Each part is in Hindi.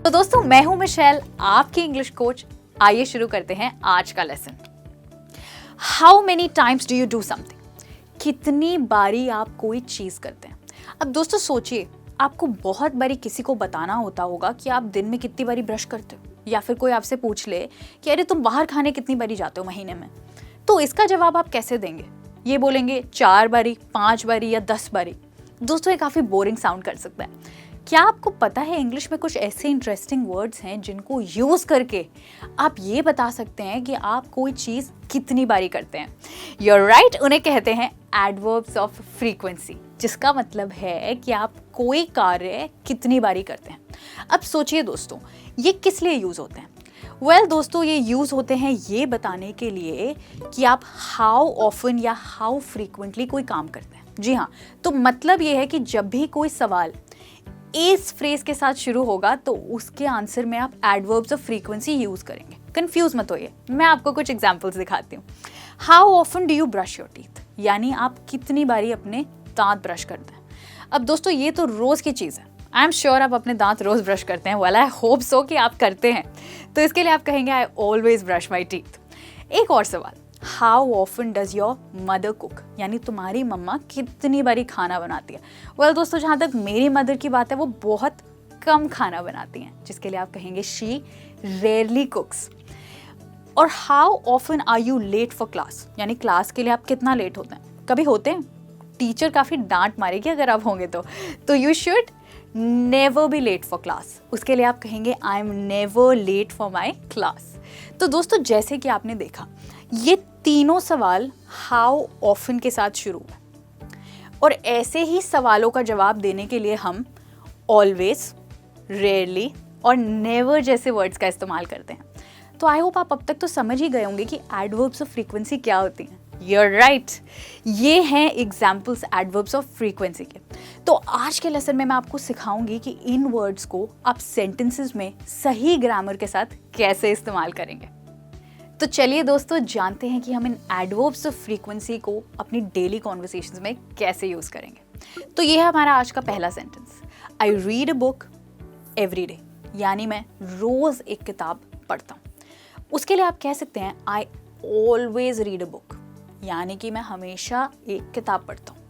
तो दोस्तों मैं हूं मिशेल, आपकी इंग्लिश कोच। आइए शुरू करते हैं आज का lesson. How many times do you do something? कितनी बारी आप कोई चीज करते हैं। अब दोस्तों सोचिए, आपको बहुत बारी किसी को बताना होता होगा कि आप दिन में कितनी बारी ब्रश करते हो, या फिर कोई आपसे पूछ ले कि अरे तुम बाहर खाने कितनी बारी जाते हो महीने में, तो इसका जवाब आप कैसे देंगे? ये बोलेंगे 4 बारी, 5 बारी या 10 बारी। दोस्तों ये काफ़ी बोरिंग साउंड कर सकता है। क्या आपको पता है इंग्लिश में कुछ ऐसे इंटरेस्टिंग वर्ड्स हैं जिनको यूज़ करके आप ये बता सकते हैं कि आप कोई चीज़ कितनी बारी करते हैं? You're right, उन्हें कहते हैं एडवर्ब्स ऑफ फ्रीक्वेंसी, जिसका मतलब है कि आप कोई कार्य कितनी बारी करते हैं। अब सोचिए दोस्तों, ये किस लिए यूज़ होते हैं? दोस्तों ये यूज़ होते हैं ये बताने के लिए कि आप हाउ ऑफन या हाउ फ्रीक्वेंटली कोई काम करते हैं। जी हाँ, तो मतलब ये है कि जब भी कोई सवाल इस फ्रेज के साथ शुरू होगा तो उसके आंसर में आप एडवर्ब्स ऑफ फ्रीक्वेंसी यूज करेंगे। कंफ्यूज मत होइए, मैं आपको कुछ एग्जांपल्स दिखाती हूँ। How often do you brush your teeth, यानी आप कितनी बारी अपने दांत ब्रश करते हैं। अब दोस्तों ये तो रोज की चीज़ है। आई एम श्योर आप अपने दांत रोज ब्रश करते हैं। वेल आई होप सो कि आप करते हैं। तो इसके लिए आप कहेंगे I always brush my teeth. एक और सवाल, how often does your mother cook, यानी तुम्हारी मम्मा कितनी बारी खाना बनाती है। दोस्तों जहाँ तक मेरी मदर की बात है, वो बहुत कम खाना बनाती हैं, जिसके लिए आप कहेंगे शी रेयरली कुक्स। और how often are you late for class, यानी क्लास के लिए आप कितना लेट होते हैं? कभी होते हैं? टीचर काफ़ी डांट मारेगी अगर आप होंगे तो you should never be late for class. उसके लिए आप कहेंगे I am never late for my class. तो दोस्तों जैसे कि आपने देखा, ये तीनों सवाल हाउ ऑफन के साथ शुरू हुए, और ऐसे ही सवालों का जवाब देने के लिए हम ऑलवेज, रेयरली और नेवर जैसे वर्ड्स का इस्तेमाल करते हैं। तो आई होप आप अब तक तो समझ ही गए होंगे कि एडवर्ब्स ऑफ फ्रीक्वेंसी क्या होती हैं। You're right, ये हैं एग्जाम्पल्स एडवर्ब्स ऑफ फ्रीक्वेंसी के। तो आज के लेसन में मैं आपको सिखाऊंगी कि इन वर्ड्स को आप सेंटेंसेस में सही ग्रामर के साथ कैसे इस्तेमाल करेंगे। तो चलिए दोस्तों जानते हैं कि हम इन एडवर्ब्स ऑफ फ्रीक्वेंसी को अपनी डेली कॉन्वर्सेशंस में कैसे यूज करेंगे। तो ये है हमारा आज का पहला sentence, I read a book every day, यानी मैं रोज एक किताब पढ़ता हूँ। उसके लिए आप कह सकते हैं I always read a book, यानी कि मैं हमेशा एक किताब पढ़ता हूँ।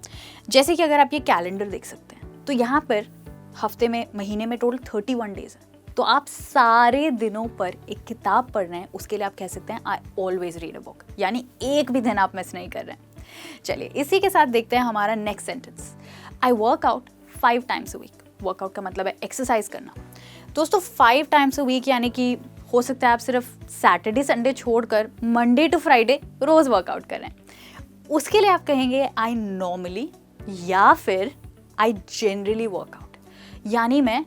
जैसे कि अगर आप ये कैलेंडर देख सकते हैं, तो यहाँ पर हफ्ते में, महीने में टोटल 31 डेज है, तो आप सारे दिनों पर एक किताब पढ़ रहे हैं। उसके लिए आप कह सकते हैं I always read a book, यानी एक भी दिन आप मिस नहीं कर रहे हैं। चलिए इसी के साथ देखते हैं हमारा next sentence, I work out 5 times a week. Workout का मतलब है एक्सरसाइज करना। दोस्तों 5 टाइम्स अ वीक यानी कि हो सकता है आप सिर्फ सैटरडे संडे छोड़कर मंडे टू फ्राइडे रोज वर्कआउट कर रहे हैं। उसके लिए आप कहेंगे आई नॉर्मली या फिर आई जनरली वर्कआउट, यानी मैं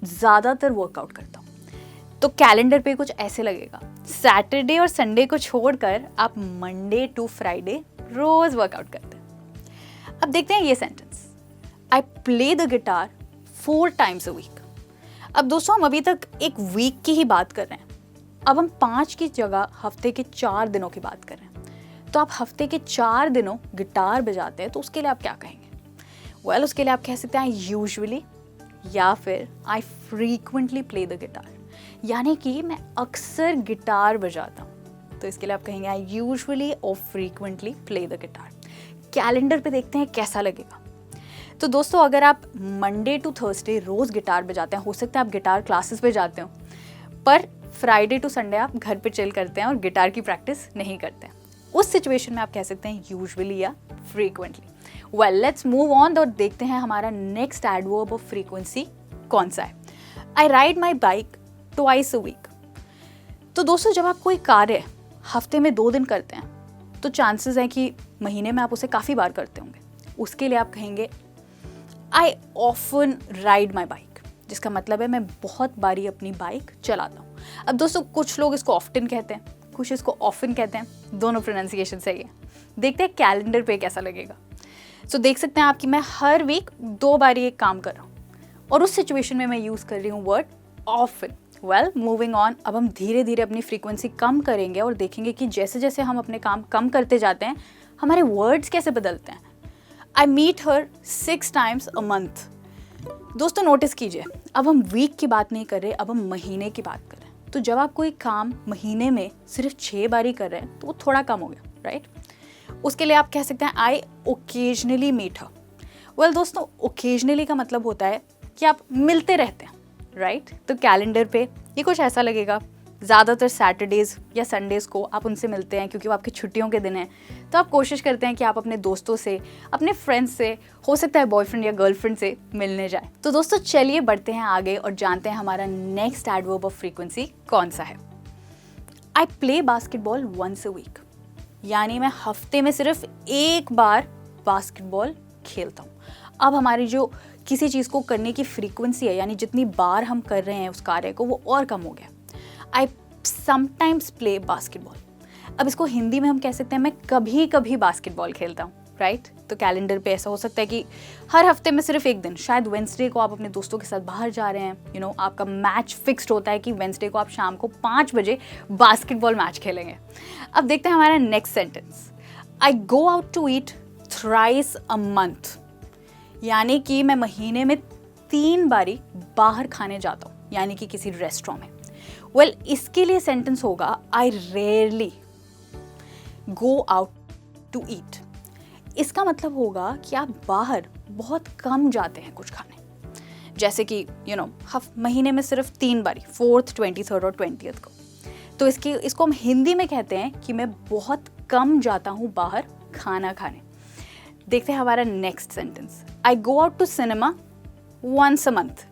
ज़्यादातर वर्कआउट करता हूँ। तो कैलेंडर पे कुछ ऐसे लगेगा, सैटरडे और संडे को छोड़कर आप मंडे टू फ्राइडे रोज वर्कआउट करते हैं। अब देखते हैं ये sentence, I play the guitar 4 times a week. अब दोस्तों हम अभी तक एक वीक की ही बात कर रहे हैं, अब हम 5 की जगह हफ्ते के 4 दिनों की बात कर रहे हैं। तो आप हफ्ते के 4 दिनों गिटार बजाते हैं, तो उसके लिए आप क्या कहेंगे? उसके लिए आप कह सकते हैं आई यूजुअली या फिर आई फ्रीक्वेंटली प्ले द गिटार, यानी कि मैं अक्सर गिटार बजाता हूँ। तो इसके लिए आप कहेंगे I usually or frequently play the guitar. Calendar पे देखते हैं कैसा लगेगा। तो दोस्तों अगर आप मंडे टू थर्सडे रोज़ गिटार बजाते हैं, हो सकता है आप गिटार क्लासेस पे जाते हो, पर फ्राइडे टू संडे आप घर पे चिल करते हैं और गिटार की प्रैक्टिस नहीं करते हैं। उस सिचुएशन में आप कह सकते हैं यूजुअली या फ्रीक्वेंटली। लेट्स मूव ऑन और देखते हैं हमारा नेक्स्ट एडवर्ब ऑफ फ्रीक्वेंसी कौन सा है। I ride my bike twice a week. तो दोस्तों जब आप कोई कार्य हफ्ते में 2 दिन करते हैं, तो चांसेस हैं कि महीने में आप उसे काफ़ी बार करते होंगे। उसके लिए आप कहेंगे I often ride my bike, जिसका मतलब है मैं बहुत बारी अपनी बाइक चलाता हूँ। अब दोस्तों कुछ लोग इसको ऑफ्टन कहते हैं, कुछ इसको ऑफन कहते हैं, दोनों प्रोनाउंसिएशन सही है। देखते हैं कैलेंडर पे कैसा लगेगा। सो देख सकते हैं आप कि मैं हर वीक 2 बारी एक काम कर रहा हूँ, और उस सिचुएशन में मैं यूज़ कर रही हूँ वर्ड ऑफन। मूविंग ऑन, अब हम धीरे धीरे अपनी फ्रीक्वेंसी कम करेंगे और देखेंगे कि जैसे जैसे हम अपने काम कम करते जाते हैं, हमारे वर्ड्स कैसे बदलते हैं। I meet her 6 times a month. दोस्तों नोटिस कीजिए, अब हम वीक की बात नहीं कर रहे, अब हम महीने की बात कर रहे हैं। तो जब आप कोई काम महीने में सिर्फ 6 बार ही कर रहे हैं तो वो थोड़ा कम हो गया, राइट? उसके लिए आप कह सकते हैं I occasionally meet her. Well दोस्तों, ओकेजनली का मतलब होता है कि आप मिलते रहते हैं, राइट? तो कैलेंडर पे ये कुछ ऐसा लगेगा, ज़्यादातर सैटरडेज़ या संडेज़ को आप उनसे मिलते हैं क्योंकि वो आपकी छुट्टियों के दिन हैं। तो आप कोशिश करते हैं कि आप अपने दोस्तों से, अपने फ्रेंड्स से, हो सकता है बॉयफ्रेंड या गर्लफ्रेंड से मिलने जाएं। तो दोस्तों चलिए बढ़ते हैं आगे और जानते हैं हमारा नेक्स्ट एडवर्ब ऑफ फ्रीक्वेंसी कौन सा है। I play basketball once a week, यानी मैं हफ्ते में सिर्फ एक बार बास्केटबॉल खेलता हूँ। अब हमारी जो किसी चीज़ को करने की फ्रीक्वेंसी है, यानी जितनी बार हम कर रहे हैं उस कार्य को, वो और कम हो गया। आई समटाइम्स प्ले बास्केटबॉल, अब इसको हिंदी में हम कह सकते हैं मैं कभी कभी बास्केटबॉल खेलता हूँ, राइट? तो कैलेंडर पे ऐसा हो सकता है कि हर हफ्ते में सिर्फ एक दिन, शायद वेंसडे को आप अपने दोस्तों के साथ बाहर जा रहे हैं, आपका मैच फिक्स्ड होता है कि वेंसडे को आप शाम को 5 बजे बास्केटबॉल मैच खेलेंगे। अब देखते हैं हमारा next sentence. I go out to eat thrice a month, यानी कि मैं महीने में 3 बारी बाहर खाने जाता हूँ, यानी कि किसी रेस्टोरेंट में। वेल, इसके लिए सेंटेंस होगा I rarely go out to eat. इसका मतलब होगा कि आप बाहर बहुत कम जाते हैं कुछ खाने, जैसे कि महीने में सिर्फ 3 बारी, 4th, 23rd और 20th को। तो इसको हम हिंदी में कहते हैं कि मैं बहुत कम जाता हूँ बाहर खाना खाने। देखते हैं हमारा next sentence. I go out to cinema once a month,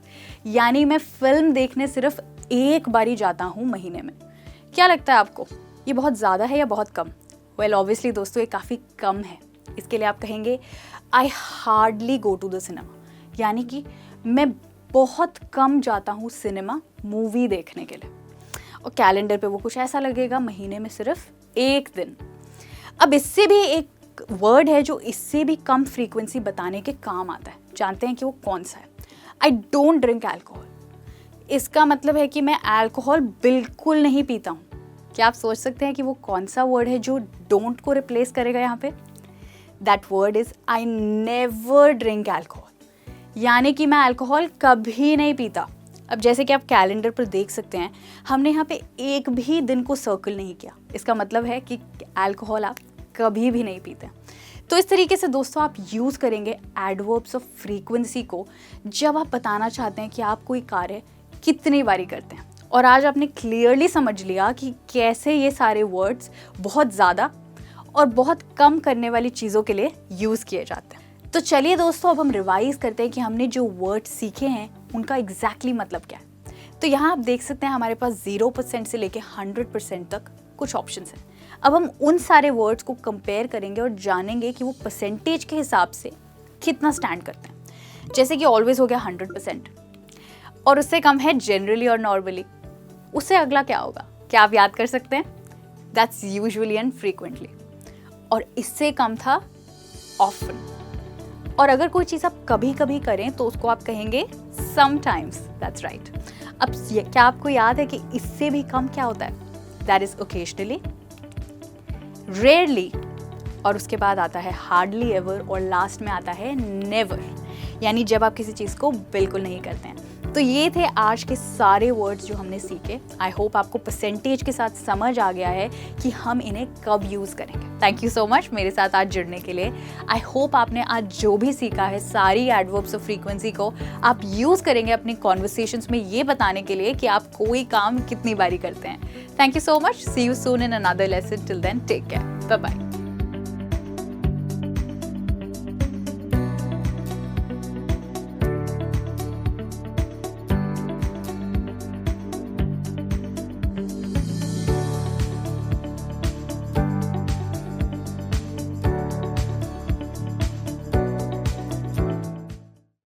यानी मैं फिल्म देखने सिर्फ एक बारी जाता हूँ महीने में। क्या लगता है आपको, ये बहुत ज़्यादा है या बहुत कम? वेल ऑब्वियसली दोस्तों ये काफ़ी कम है। इसके लिए आप कहेंगे I hardly go to the cinema, यानी कि मैं बहुत कम जाता हूँ सिनेमा मूवी देखने के लिए। और कैलेंडर पे वो कुछ ऐसा लगेगा, महीने में सिर्फ एक दिन। अब इससे भी एक वर्ड है जो इससे भी कम फ्रीक्वेंसी बताने के काम आता है, जानते हैं कि वो कौन सा है? I don't drink alcohol. इसका मतलब है कि मैं अल्कोहल बिल्कुल नहीं पीता हूँ। क्या आप सोच सकते हैं कि वो कौन सा वर्ड है जो डोंट को रिप्लेस करेगा यहाँ पे? That word is I never drink alcohol, यानी कि मैं अल्कोहल कभी नहीं पीता। अब जैसे कि आप कैलेंडर पर देख सकते हैं, हमने यहाँ पे एक भी दिन को सर्कल नहीं किया। इसका मतलब है कि अल्कोहल आप कभी भी नहीं पीते। तो इस तरीके से दोस्तों आप यूज़ करेंगे एडवर्ब्स ऑफ फ्रीक्वेंसी को जब आप बताना चाहते हैं कि आप कोई कार्य कितनी बारी करते हैं। और आज आपने क्लियरली समझ लिया कि कैसे ये सारे वर्ड्स बहुत ज़्यादा और बहुत कम करने वाली चीज़ों के लिए यूज़ किए जाते हैं। तो चलिए दोस्तों अब हम रिवाइज करते हैं कि हमने जो वर्ड सीखे हैं उनका एग्जैक्टली मतलब क्या है। तो यहाँ आप देख सकते हैं हमारे पास 0% से लेके 100% तक कुछ ऑप्शंस हैं। अब हम उन सारे वर्ड्स को कंपेयर करेंगे और जानेंगे कि वो परसेंटेज के हिसाब से कितना स्टैंड करते हैं। जैसे कि ऑलवेज हो गया 100%, और उससे कम है जनरली और नॉर्मली। उससे अगला क्या होगा, क्या आप याद कर सकते हैं? That's usually and frequently. और इससे कम था ऑफन। और अगर कोई चीज़ आप कभी कभी करें तो उसको आप कहेंगे समटाइम्स। That's right. अब क्या आपको याद है कि इससे भी कम क्या होता है? दैट इज ओकेजनली, रेयरली, और उसके बाद आता है हार्डली एवर, और लास्ट में आता है नेवर, यानी जब आप किसी चीज़ को बिल्कुल नहीं करते हैं। तो ये थे आज के सारे वर्ड्स जो हमने सीखे। आई होप आपको परसेंटेज के साथ समझ आ गया है कि हम इन्हें कब यूज़ करेंगे। थैंक यू सो मच मेरे साथ आज जुड़ने के लिए। आई होप आपने आज जो भी सीखा है सारी एडवर्ब्स ऑफ फ्रीक्वेंसी को आप यूज़ करेंगे अपनी कॉन्वर्सेशंस में ये बताने के लिए कि आप कोई काम कितनी बारी करते हैं। Thank you so much. See you soon in another lesson. Till then take care. Bye bye.